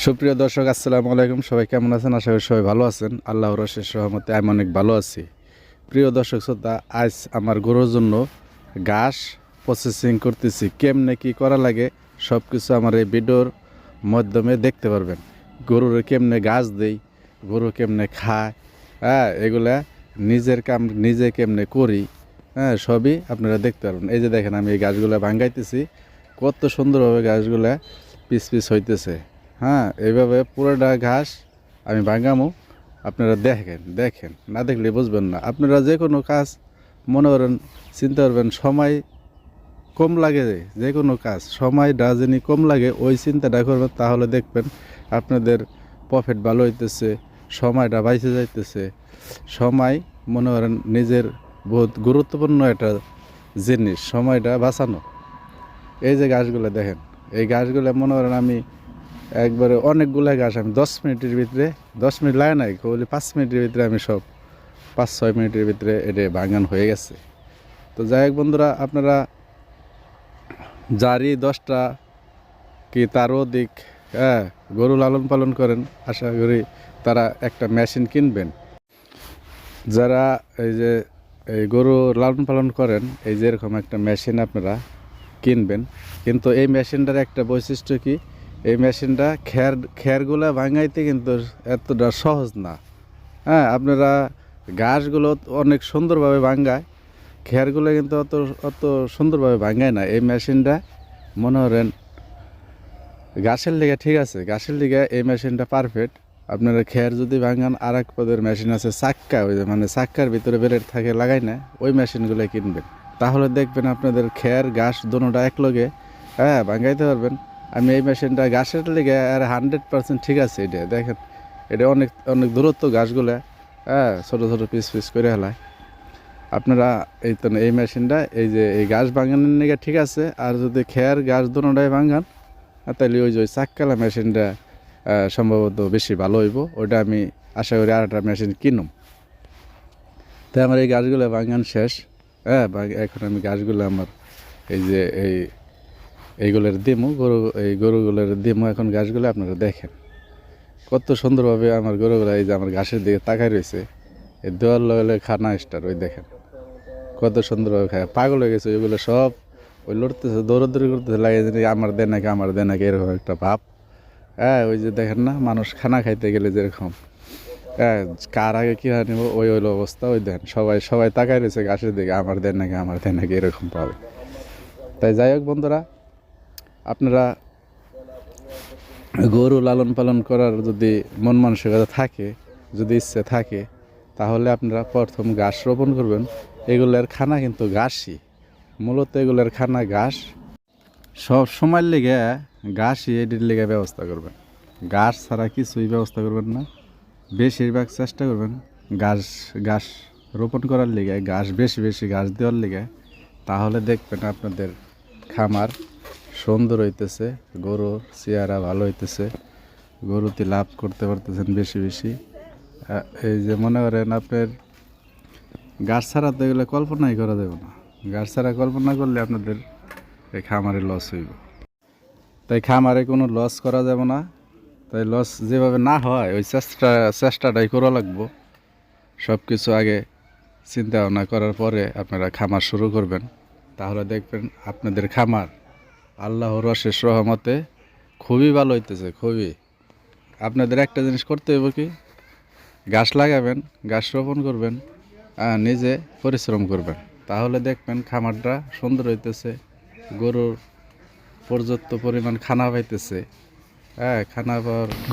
সুপ্রিয় দর্শক, আসসালামু আলাইকুম। সবাই কেমন আছেন? আশা করি সবাই ভালো আছেন। আল্লাহর অশেষ রহমতে আমি অনেক ভালো আছি। প্রিয় দর্শক শ্রোতা, আজ আমার গরুর জন্য ঘাস প্রসেসিং করতেছি। কেমনে কি করা লাগে সব কিছু আমার এই ভিডিওর মাধ্যমে দেখতে পারবেন। গরুর কেমনে ঘাস দেই, গরু কেমনে খায়, এগুলা নিজের কাম নিজে কেমনে করি, সবই আপনারা দেখতে পারবেন। এই যে দেখেন, আমি এই গাছগুলা ভাঙ্গাইতেছি। কত সুন্দরভাবে গাছগুলা পিস পিস হইতেছে। এইভাবে পুরোটা ঘাস আমি ভাঙামো। আপনারা দেখেন, না দেখলে বুঝবেন না। আপনারা যে কোনো কাজ মনে করেন, চিন্তা করবেন, সময় কম লাগে, যে কোনো কাজ সময়টা যিনি কম লাগে ওই চিন্তাটা করবেন, তাহলে দেখবেন আপনাদের প্রফিট ভালো হইতেছে, সময়টা বাইসে যাইতেছে। সময় মনে করেন নিজের বহুত গুরুত্বপূর্ণ একটা জিনিস, সময়টা বাঁচানো। এই যে গাছগুলো দেখেন, এই গাছগুলো মনে করেন আমি একবারে অনেকগুলো গাছ আমি 10 মিনিটের ভিতরে, 10 মিনিট লাগে নাই, বলি 5 মিনিটের ভিতরে আমি সব 5-6 মিনিটের ভিতরে এটা বাগান হয়ে গেছে। তো যাই হোক বন্ধুরা, আপনারা যারই 10টা কি তারও অধিক গরু লালন পালন করেন, আশা করি তারা একটা মেশিন কিনবেন। যারা এই গরু লালন পালন করেন, এই যে এরকম একটা মেশিন আপনারা কিনবেন। কিন্তু এই মেশিনটার একটা বৈশিষ্ট্য কি, এই মেশিনটা খেরগুলো ভাঙাইতে কিন্তু এতটা সহজ না। আপনারা ঘাসগুলো অনেক সুন্দরভাবে ভাঙায়, খেরগুলো কিন্তু অত অত সুন্দরভাবে ভাঙায় না। এই মেশিনটা মনে করেন ঘাসের লিগে ঠিক আছে, ঘাসের লিগে এই মেশিনটা পারফেক্ট। আপনারা খের যদি ভাঙান, আর এক পদের মেশিন আছে চাক্কা, ওই যে মানে চাক্কার ভিতরে বেলেট থাকে লাগাই না, ওই মেশিনগুলো কিনবেন। তাহলে দেখবেন আপনাদের খের ঘাস দুটোটা একলগে ভাঙাইতে পারবেন। আমি এই মেশিনটা ঘাসের লেগে আর 100% ঠিক আছে। এটা দেখেন, এটা অনেক অনেক দূরত্ব ঘাসগুলো ছোটো ছোটো পিস পিস করে হেলায়। আপনারা এই মেশিনটা এই যে এই ঘাস ভাঙানোর লেগে ঠিক আছে। আর যদি খের ঘাস দুটোটাই ভাঙান, তাহলে ওই যে ওই চাক্কালা মেশিনটা সম্ভবত বেশি ভালো হইব। ওইটা আমি আশা করি আর একটা মেশিন কিনুম। তাই আমার এই গাছগুলো ভাঙান শেষ। এখন আমি গাছগুলো আমার এই যে এইগুলোর দিমু, এই গরুগুলোর দিমু এখন গাছগুলো। আপনারা দেখেন কত সুন্দরভাবে আমার গরুগুলো এই যে আমার ঘাসের দিকে তাকায় রয়েছে। এই দেওয়ার লগে খানা স্টার, ওই দেখেন কত সুন্দরভাবে খায়। পাগল হয়ে গেছে ওইগুলো সব, ওই লড়তেছে, দৌড়াদৌড়ি করতেছে, লাগে যে আমার দে নাকি এরকম একটা ভাব। ওই যে দেখেন না, মানুষ খানা খাইতে গেলে যেরকম কার আগে কী হয় নেব, ওই অবস্থা। ওই দেখেন সবাই তাকায় রয়েছে ঘাসের দিকে, আমার দেন নাকি এরকম পাবে। তাই যাই হোক বন্ধুরা, আপনারা গরু লালন পালন করার যদি মন মানসিকতা থাকে, যদি ইচ্ছে থাকে, তাহলে আপনারা প্রথম ঘাস রোপণ করবেন। এগুলোর খানা কিন্তু ঘাসই, মূলত এগুলোর খানা ঘাস। সব সময়ের লেগে ঘাসই এটির লেগে ব্যবস্থা করবেন, ঘাস ছাড়া কিছুই ব্যবস্থা করবেন না। বেশিরভাগ চেষ্টা করবেন ঘাস রোপণ করার লেগে, বেশি ঘাস দেওয়ার লেগে। তাহলে দেখবেন আপনাদের খামার সুন্দর হইতেছে, গরুর চেহারা ভালো হইতেছে, গরুতে লাভ করতে পারতেছেন বেশি। এই যে মনে করেন আপনার ঘাস ছাড়া তো এগুলো কল্পনাই করা যাবে না। ঘাস ছাড়া কল্পনা করলে আপনাদের এই খামারে লস হইব। তাই খামারে কোনো লস করা যাবে না। তাই লস যেভাবে না হয় ওই চেষ্টাটাই করা লাগবো। সব কিছু আগে চিন্তা ভাবনা করার পরে আপনারা খামার শুরু করবেন। তাহলে দেখবেন আপনাদের খামার আল্লাহর অশেষ রহমতে খুবই ভালো হইতেছে, খুবই। আপনাদের একটা জিনিস করতে হবে কি, গাছ লাগাবেন, গাছ রোপণ করবেন, নিজে পরিশ্রম করবেন। তাহলে দেখবেন খামারটা সুন্দর হইতেছে, গরুর পর্যাপ্ত পরিমাণ খানা পাইতেছে।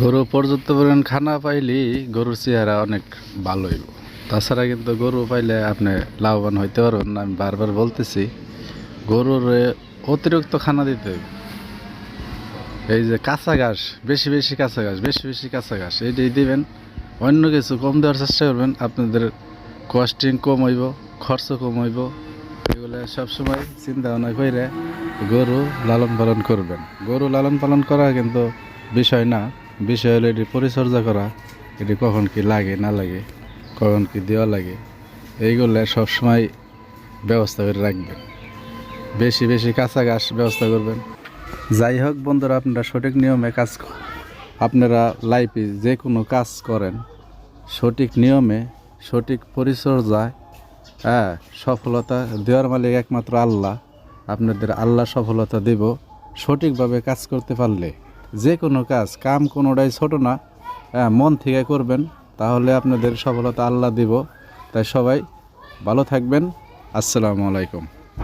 গরু পর্যাপ্ত পরিমাণ খানা পাইলেই গরুর চেহারা অনেক ভালো হইব। তাছাড়া কিন্তু গরু পাইলে আপনি লাভবান হইতে পারবেন না। আমি বারবার বলতেছি, গরুর অতিরিক্ত খানা দিতে হবে। এই যে কাঁচা ঘাস, বেশি কাঁচা ঘাস এইটাই দিবেন। অন্য কিছু কম দেওয়ার চেষ্টা করবেন। আপনাদের কস্টিং কম হইব, খরচ কম হইব। এগুলো সবসময় চিন্তা ভাবনা করে গরু লালন পালন করবেন। গরু লালন পালন করা কিন্তু বিষয় না, বিষয় হলো এটি পরিচর্যা করা। এটি কখন কি লাগে না লাগে, কখন কি দেওয়া লাগে, এইগুলো সবসময় ব্যবস্থা করে রাখবেন। বেশি কাঁচা ঘাস ব্যবস্থা করবেন। যাই হোক বন্ধুরা, আপনারা সঠিক নিয়মে কাজ আপনারা লাইফে যে কোনো কাজ করেন সঠিক নিয়মে সঠিক পরিচর্যায়, হ্যাঁ, সফলতা দেওয়ার মালিক একমাত্র আল্লাহ। আপনাদের আল্লাহ সফলতা দেব সঠিকভাবে কাজ করতে পারলে। যে কোনো কাম কোনোটাই ছোট না, হ্যাঁ, মন থেকে করবেন, তাহলে আপনাদের সফলতা আল্লাহ দিব। তাই সবাই ভালো থাকবেন। আসসালামু আলাইকুম।